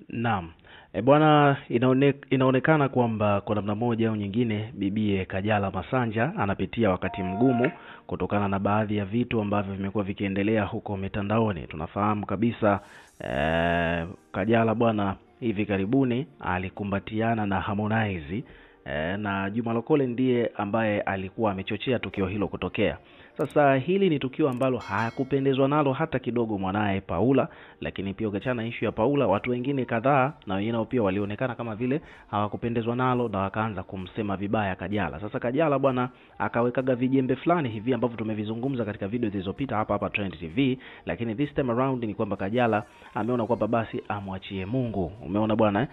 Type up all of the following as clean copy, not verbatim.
Naam. Bwana, inaonekana kwamba kwa namna moja au nyingine bibie Kajala Masanja anapitia wakati mgumu kutokana na baadhi ya vitu ambavyo vimekuwa vikiendelea huko mitandaoni. Tunafahamu kabisa Kajala bwana hivi karibuni alikumbatiana na Harmonize, na Juma Lokole ndiye ambaye alikuwa amechochea tukio hilo kutokea. Sasa hili ni tukio ambalo hakupendezwa nalo hata kidogo mwanae Paula, lakini pia ukiachana issue ya Paula, watu wengine kadhaa na wengine pia walionekana kama vile hawakupendezwa nalo na wakaanza kumsema vibaya Kajala. Sasa Kajala bwana akawekaga vijembe fulani hivi ambavyo tumevizungumza katika video zilizopita hapa Trend TV, lakini this time around ni kwamba Kajala ameona kwamba basi amwachie Mungu. Umeona bwana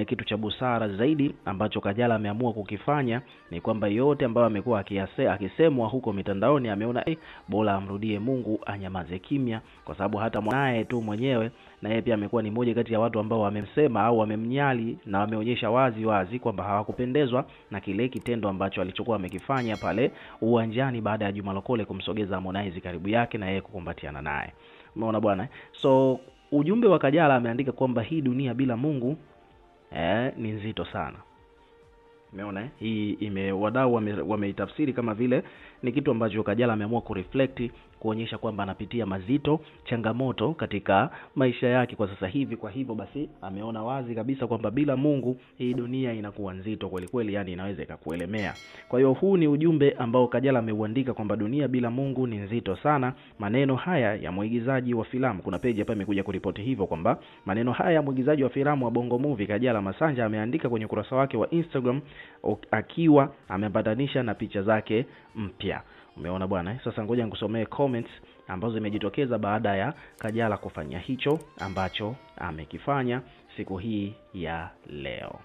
kitu cha busara zaidi ambacho Kajala ameamua kukifanya ni kwamba yote ambayo amekuwa akisemwa huko mitandaoni ameona bora amrudie Mungu, anyamaze kimya, kwa sababu hata mwanae tu mwenyewe na yeye pia amekuwa ni mmoja kati ya watu ambao wamemsema au wamemnyali na wameonyesha wazi kwamba hawakupendezwa na kile kitendo ambacho alichokuwa amekifanya pale uwanjani baada ya Juma Lokole kumsogeza Harmonize karibu yake na yeye kukumbatiana naye. Umeona bwana? So ujumbe wa Kajala ameandika kwamba hii dunia bila Mungu ni nzito sana. Umeona hii wadau wameitafsiri kama vile ni kitu ambacho Kajala ameamua kureflect, kuonyesha kwamba anapitia mazito, changamoto katika maisha yake kwa sasa hivi. Kwa hivyo basi ameona wazi kabisa kwamba bila Mungu hii dunia inakuwa nzito kweli kweli, yani inaweza ikakuelemea. Kwa hiyo huu ni ujumbe ambao Kajala ameuandika kwamba dunia bila Mungu ni nzito sana. Maneno haya ya mwigizaji wa filamu, kuna page hapa imekuja kuripoti hivyo kwamba maneno haya ya mwigizaji wa filamu wa Bongo Movie Kajala Masanja ameandika kwenye ukurasa wake wa Instagram akiwa amepatanisha na picha zake mpya. Umeona bwana? Sasa ngoja nikusomee comments ambazo zimejitokeza baada ya Kajala kufanya hicho ambacho amekifanya siku hii ya leo.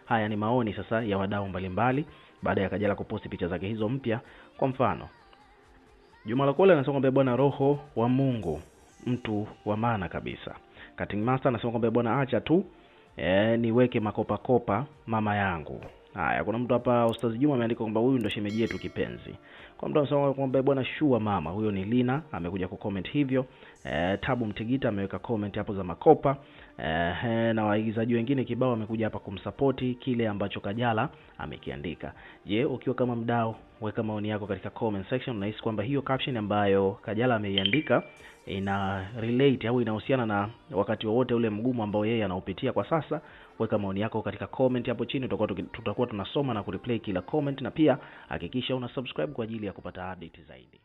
Haya ni maoni sasa ya wadau mbalimbali baada ya Kajala kuposti picha zake hizo mpya. Kwa mfano, Juma Lokole anasema kwamba bwana, roho wa Mungu, mtu wa maana kabisa. Cutting Master anasema kwamba bwana, acha tu niweke makopa mama yangu. Haya, kuna mtu hapa Ustaz Juma ameandika kwamba huyu ndo shemeji yetu kipenzi. Kwa mtu anasema kwamba bwana, shua mama, huyo ni Lina amekuja kucomment hivyo. Tabu Mtigita ameweka comment hapo za makopa. Na waigizaji wengine kibao amekuja hapa kumsupport kile ambacho Kajala amekiandika. Je, ukiwa kama mdau, weka maoni yako katika comment section. Unahisi kwamba hiyo caption ambayo Kajala ameiandika ina relate au inahusiana na wakati wowote ule mgumu ambao yeye anaupitia kwa sasa? Weka maoni yako katika comment hapo chini, tutakuwa tunasoma na kureplay kila comment, na pia hakikisha una subscribe kwa ajili ya kupata update zaidi.